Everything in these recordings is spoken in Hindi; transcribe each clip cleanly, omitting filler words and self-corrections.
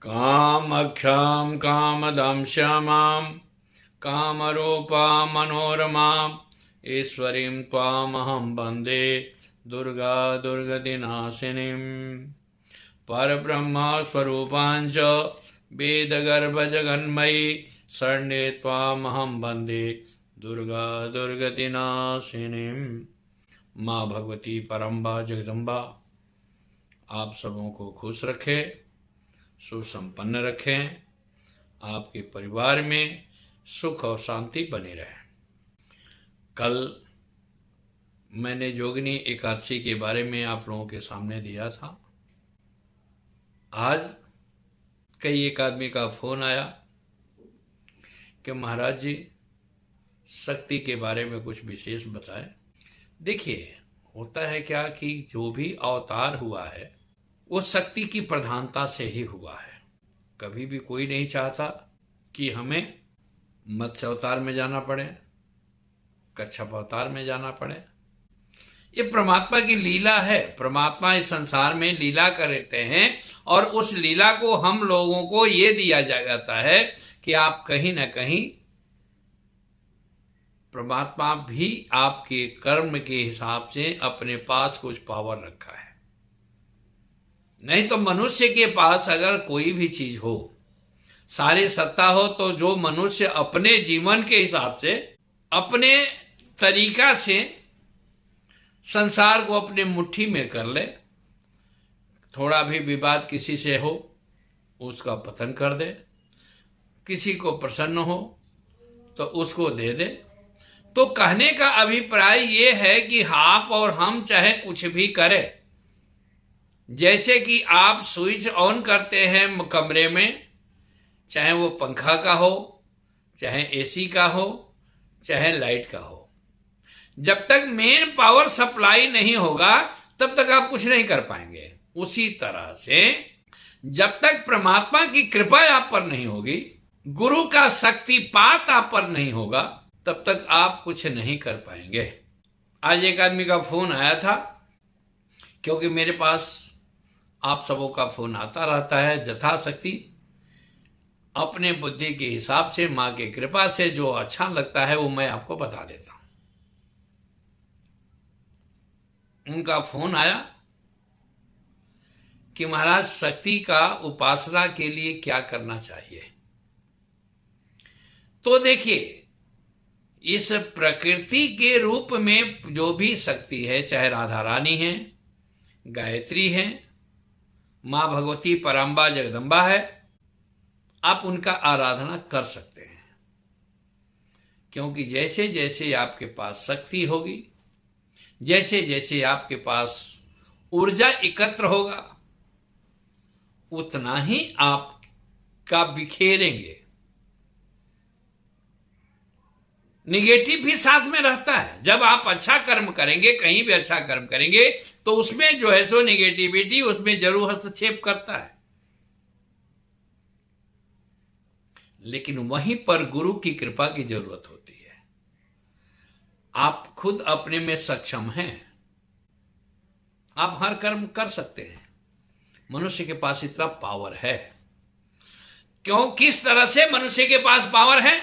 कामख्यां कामदां श्यामां कामरूपां मनोरमां ईश्वरीं त्वामहं वन्दे दुर्गा दुर्गतिनाशिनीं परब्रह्मस्वरूपां च वेदगर्भजगन्मयी शरण्ये त्वामहं वन्दे दुर्गा दुर्गतिनाशिनीं। माँ भगवती परम्बा जगदम्बा आप सबों को खुश रखे, सुसंपन्न रखें, आपके परिवार में सुख और शांति बनी रहे। कल मैंने जोगिनी एकादशी के बारे में आप लोगों के सामने दिया था। आज कई एक आदमी का फोन आया कि महाराज जी शक्ति के बारे में कुछ विशेष बताएं। देखिए, होता है क्या कि जो भी अवतार हुआ है वो शक्ति की प्रधानता से ही हुआ है। कभी भी कोई नहीं चाहता कि हमें मत्स्य अवतार में जाना पड़े, कच्छप अवतार में जाना पड़े। ये परमात्मा की लीला है। परमात्मा इस संसार में लीला करते हैं और उस लीला को हम लोगों को ये दिया जाता है कि आप कहीं ना कहीं परमात्मा भी आपके कर्म के हिसाब से अपने पास कुछ पावर रखा है। नहीं तो मनुष्य के पास अगर कोई भी चीज हो, सारी सत्ता हो, तो जो मनुष्य अपने जीवन के हिसाब से अपने तरीका से संसार को अपने मुट्ठी में कर ले, थोड़ा भी विवाद किसी से हो उसका पतन कर दे, किसी को प्रसन्न हो तो उसको दे दे। तो कहने का अभिप्राय ये है कि आप और हम चाहे कुछ भी करें, जैसे कि आप स्विच ऑन करते हैं कमरे में, चाहे वो पंखा का हो, चाहे एसी का हो, चाहे लाइट का हो, जब तक मेन पावर सप्लाई नहीं होगा तब तक आप कुछ नहीं कर पाएंगे। उसी तरह से जब तक परमात्मा की कृपा आप पर नहीं होगी, गुरु का शक्तिपात आप पर नहीं होगा, तब तक आप कुछ नहीं कर पाएंगे। आज एक आदमी का फोन आया था, क्योंकि मेरे पास आप सबों का फोन आता रहता है। यथाशक्ति अपने बुद्धि के हिसाब से, माँ की कृपा से जो अच्छा लगता है वो मैं आपको बता देता हूं। उनका फोन आया कि महाराज शक्ति का उपासना के लिए क्या करना चाहिए। तो देखिए, इस प्रकृति के रूप में जो भी शक्ति है, चाहे राधा रानी है, गायत्री है, माँ भगवती परम्बा जगदम्बा है, आप उनका आराधना कर सकते हैं। क्योंकि जैसे जैसे आपके पास शक्ति होगी, जैसे जैसे आपके पास ऊर्जा एकत्र होगा, उतना ही आपका बिखेरेंगे। निगेटिव भी साथ में रहता है। जब आप अच्छा कर्म करेंगे, कहीं भी अच्छा कर्म करेंगे, तो उसमें जो है सो निगेटिविटी उसमें जरूर हस्तक्षेप करता है। लेकिन वहीं पर गुरु की कृपा की जरूरत होती है। आप खुद अपने में सक्षम हैं, आप हर कर्म कर सकते हैं। मनुष्य के पास इतना पावर है। क्यों, किस तरह से मनुष्य के पास पावर है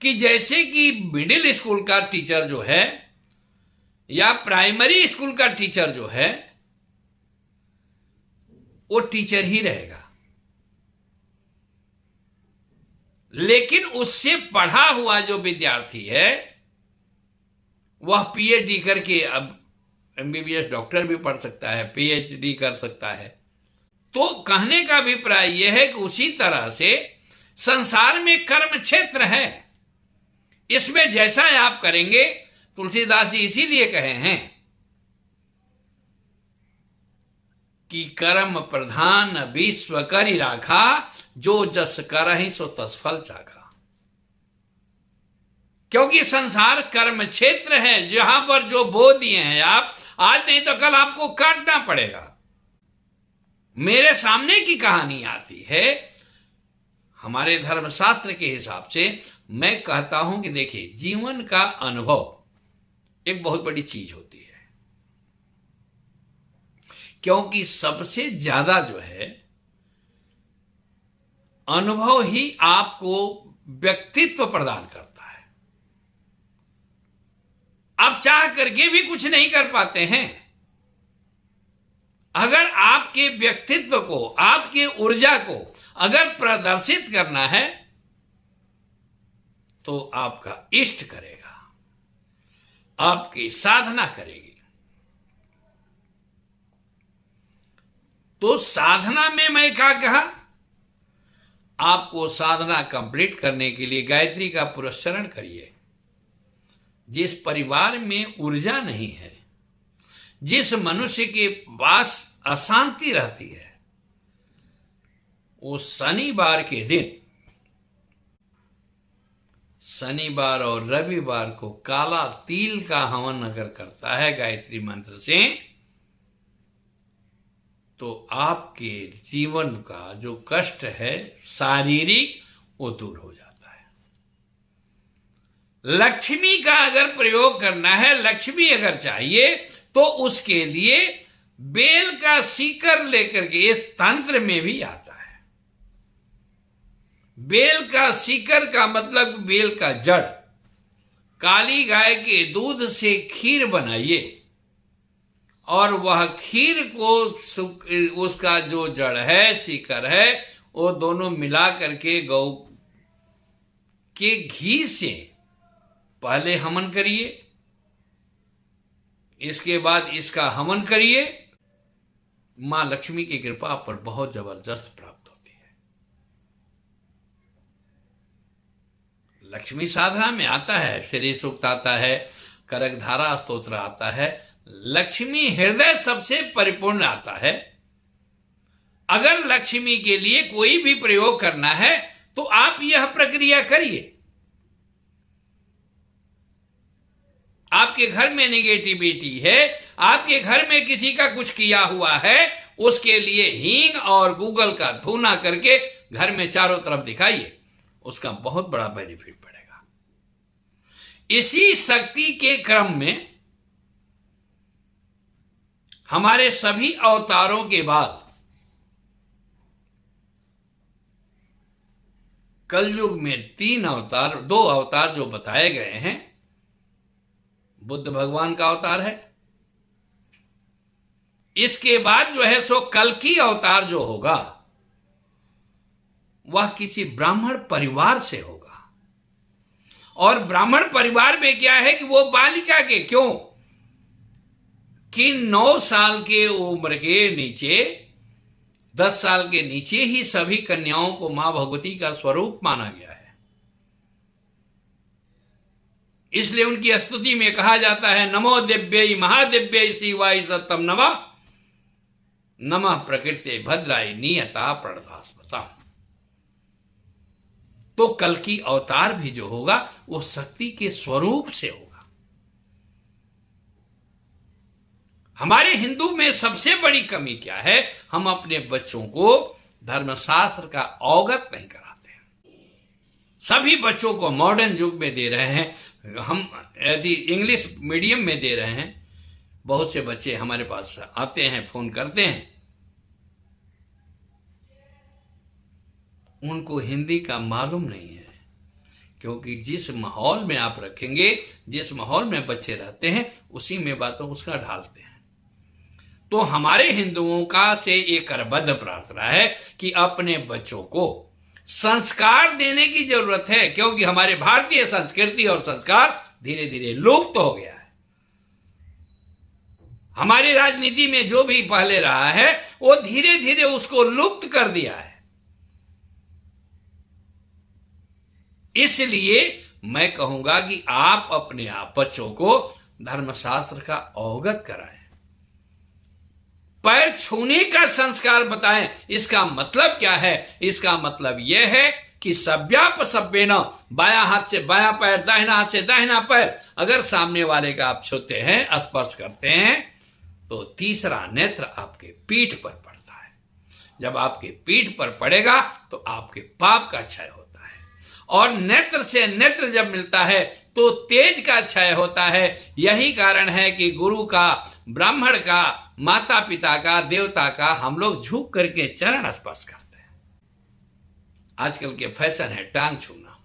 कि जैसे कि मिडिल स्कूल का टीचर जो है या प्राइमरी स्कूल का टीचर जो है, वो टीचर ही रहेगा, लेकिन उससे पढ़ा हुआ जो विद्यार्थी है वह पीएचडी करके अब एमबीबीएस डॉक्टर भी पढ़ सकता है, पीएचडी कर सकता है। तो कहने का अभिप्राय यह है कि उसी तरह से संसार में कर्म क्षेत्र है। इसमें जैसा आप करेंगे, तुलसीदास जी इसीलिए कहे हैं कि कर्म प्रधान विश्व करि राखा, जो जस करहि सो तस फल चाखा। क्योंकि संसार कर्म क्षेत्र है, जहां पर जो बो दिए हैं आप, आज नहीं तो कल आपको काटना पड़ेगा। मेरे सामने की कहानी आती है, हमारे धर्मशास्त्र के हिसाब से मैं कहता हूं कि देखिए, जीवन का अनुभव एक बहुत बड़ी चीज होती है, क्योंकि सबसे ज्यादा जो है अनुभव ही आपको व्यक्तित्व प्रदान करता है। आप चाह करके भी कुछ नहीं कर पाते हैं। अगर आपके व्यक्तित्व को, आपके ऊर्जा को अगर प्रदर्शित करना है तो आपका इष्ट करेगा, आपकी साधना करेगी। तो साधना में मैं क्या कहा, आपको साधना कंप्लीट करने के लिए गायत्री का पुरस्चरण करिए। जिस परिवार में ऊर्जा नहीं है, जिस मनुष्य के पास अशांति रहती है, वो शनिवार के दिन, शनिवार और रविवार को काला तिल का हवन अगर करता है गायत्री मंत्र से, तो आपके जीवन का जो कष्ट है शारीरिक, वो दूर हो जाता है। लक्ष्मी का अगर प्रयोग करना है, लक्ष्मी अगर चाहिए, तो उसके लिए बेल का सीकर लेकर के, इस तंत्र में भी आता है। बेल का सीकर का मतलब बेल का जड़। काली गाय के दूध से खीर बनाइए और वह खीर को, उसका जो जड़ है, सीकर है, वो दोनों मिला करके गौ के घी से पहले हवन करिए, इसके बाद इसका हवन करिए। मां लक्ष्मी की कृपा आप पर बहुत जबरदस्त प्राप्त होती है। लक्ष्मी साधना में आता है, श्री सूक्त आता है, करकधारा स्तोत्र आता है, लक्ष्मी हृदय सबसे परिपूर्ण आता है। अगर लक्ष्मी के लिए कोई भी प्रयोग करना है तो आप यह प्रक्रिया करिए। आपके घर में नेगेटिविटी है, आपके घर में किसी का कुछ किया हुआ है, उसके लिए हींग और गूगल का धूना करके घर में चारों तरफ दिखाइए, उसका बहुत बड़ा बेनिफिट पड़ेगा। इसी शक्ति के क्रम में हमारे सभी अवतारों के बाद कलयुग में 3 अवतार, 2 अवतार जो बताए गए हैं, बुद्ध भगवान का अवतार है। इसके बाद जो है सो कल्कि अवतार जो होगा वह किसी ब्राह्मण परिवार से होगा। और ब्राह्मण परिवार में क्या है कि वो बालिका के, क्यों कि 9 साल के उम्र के नीचे, 10 साल के नीचे ही सभी कन्याओं को मां भगवती का स्वरूप माना गया है। इसलिए उनकी स्तुति में कहा जाता है, नमो दिव्यै महादिव्यै शिवाय सत्यम नमः, नमः प्रकृते भद्राय नियता प्रणतास्मता। तो कल की अवतार भी जो होगा वो शक्ति के स्वरूप से होगा। हमारे हिंदू में सबसे बड़ी कमी क्या है, हम अपने बच्चों को धर्मशास्त्र का अवगत नहीं कराते हैं। सभी बच्चों को मॉडर्न युग में दे रहे हैं, हम यदि इंग्लिश मीडियम में दे रहे हैं। बहुत से बच्चे हमारे पास आते हैं, फोन करते हैं, उनको हिंदी का मालूम नहीं है, क्योंकि जिस माहौल में आप रखेंगे, जिस माहौल में बच्चे रहते हैं, उसी में बातों उसका ढालते हैं। तो हमारे हिंदुओं का से एक करबद्ध प्रार्थना है कि अपने बच्चों को संस्कार देने की जरूरत है, क्योंकि हमारे भारतीय संस्कृति और संस्कार धीरे धीरे लुप्त हो गया है। हमारी राजनीति में जो भी पहले रहा है वो धीरे धीरे उसको लुप्त कर दिया है। इसलिए मैं कहूंगा कि आप अपने आप बच्चों को धर्मशास्त्र का अवगत कराएं, पैर छूने का संस्कार बताएं। इसका मतलब क्या है? इसका मतलब यह है कि सभ्याप सभ्येन, बायां हाथ से बायां पैर, दाहिना हाथ से दाहिना पैर, अगर सामने वाले का आप छूते हैं, स्पर्श करते हैं, तो तीसरा नेत्र आपके पीठ पर पड़ता है। जब आपके पीठ पर पड़ेगा तो आपके पाप का क्षय होता है, और नेत्र से नेत्र जब मिलता है तो तेज का क्षय होता है। यही कारण है कि गुरु का, ब्राह्मण का, माता पिता का, देवता का हम लोग झुक करके चरण स्पर्श करते हैं। आजकल के फैशन है टांग छूना।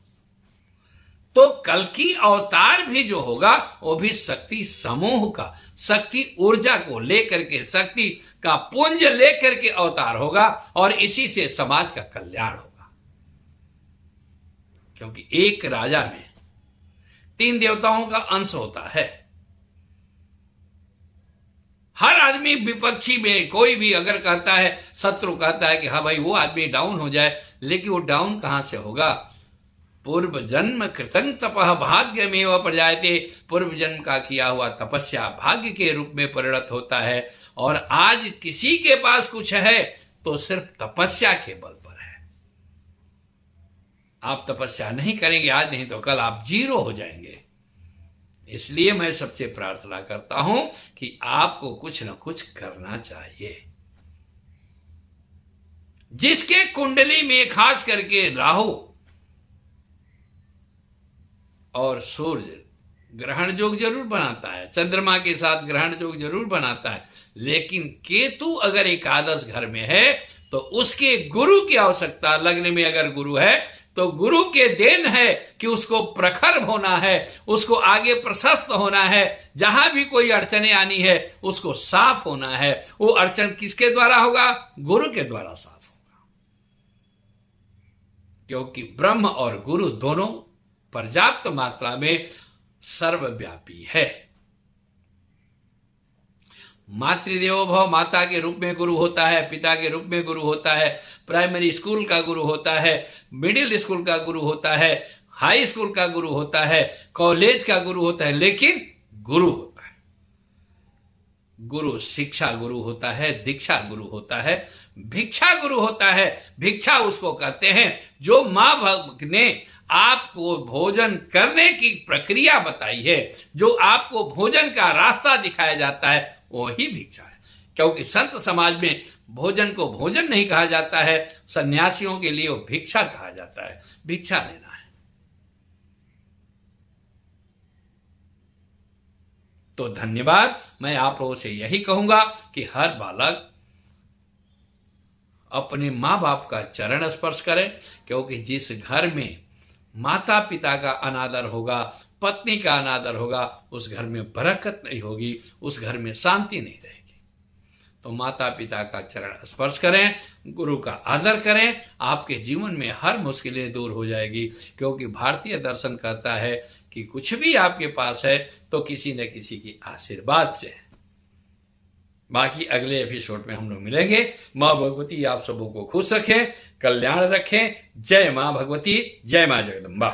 तो कल की अवतार भी जो होगा वो भी शक्ति समूह का, शक्ति ऊर्जा को लेकर के, शक्ति का पुंज लेकर के अवतार होगा, और इसी से समाज का कल्याण होगा। क्योंकि एक राजा में 3 देवताओं का अंश होता है। हर आदमी विपक्षी में कोई भी अगर कहता है, शत्रु कहता है कि हाँ भाई वो आदमी डाउन हो जाए, लेकिन वो डाउन कहां से होगा? पूर्व जन्म कृतं तपः भाग्यमेव प्रजायते। पूर्व जन्म का किया हुआ तपस्या भाग्य के रूप में परिणत होता है, और आज किसी के पास कुछ है तो सिर्फ तपस्या के बल पर है। आप तपस्या नहीं करेंगे आज, नहीं तो कल आप जीरो हो जाएंगे। इसलिए मैं सबसे प्रार्थना करता हूं कि आपको कुछ न कुछ करना चाहिए। जिसके कुंडली में खास करके राहु और सूर्य ग्रहण योग जरूर बनाता है, चंद्रमा के साथ ग्रहण योग जरूर बनाता है, लेकिन केतु अगर एकादश घर में है तो उसके गुरु की आवश्यकता, लग्न में अगर गुरु है तो गुरु के देन है कि उसको प्रखर होना है, उसको आगे प्रशस्त होना है। जहां भी कोई अड़चने आनी है उसको साफ होना है। वो अड़चन किसके द्वारा होगा? गुरु के द्वारा साफ होगा। क्योंकि ब्रह्म और गुरु दोनों पर्याप्त मात्रा में सर्वव्यापी है। मातृदेवो भव, माता के रूप में गुरु होता है, पिता के रूप में गुरु होता है, प्राइमरी स्कूल का गुरु होता है, मिडिल स्कूल का गुरु होता है, हाई स्कूल का गुरु होता है, कॉलेज का गुरु होता है, लेकिन गुरु होता है। गुरु शिक्षा गुरु होता है, दीक्षा गुरु होता है, भिक्षा गुरु होता है। भिक्षा उसको कहते हैं जो मां ने आपको भोजन करने की प्रक्रिया बताई है, जो आपको भोजन का रास्ता दिखाया जाता है, वही भिक्षा है। क्योंकि संत समाज में भोजन को भोजन नहीं कहा जाता है, सन्यासियों के लिए वो भिक्षा कहा जाता है, भिक्षा लेना है। तो धन्यवाद। मैं आप लोगों से यही कहूंगा कि हर बालक अपने माँ बाप का चरण स्पर्श करें, क्योंकि जिस घर में माता पिता का अनादर होगा, पत्नी का अनादर होगा, उस घर में बरकत नहीं होगी, उस घर में शांति नहीं रहेगी। तो माता पिता का चरण स्पर्श करें, गुरु का आदर करें, आपके जीवन में हर मुश्किलें दूर हो जाएगी। क्योंकि भारतीय दर्शन कहता है कि कुछ भी आपके पास है तो किसी न किसी की आशीर्वाद से है। बाकी अगले एपिसोड में हम लोग मिलेंगे। माँ भगवती आप सबों को खुश रखें, कल्याण रखें। जय माँ भगवती, जय माँ जगदम्बा।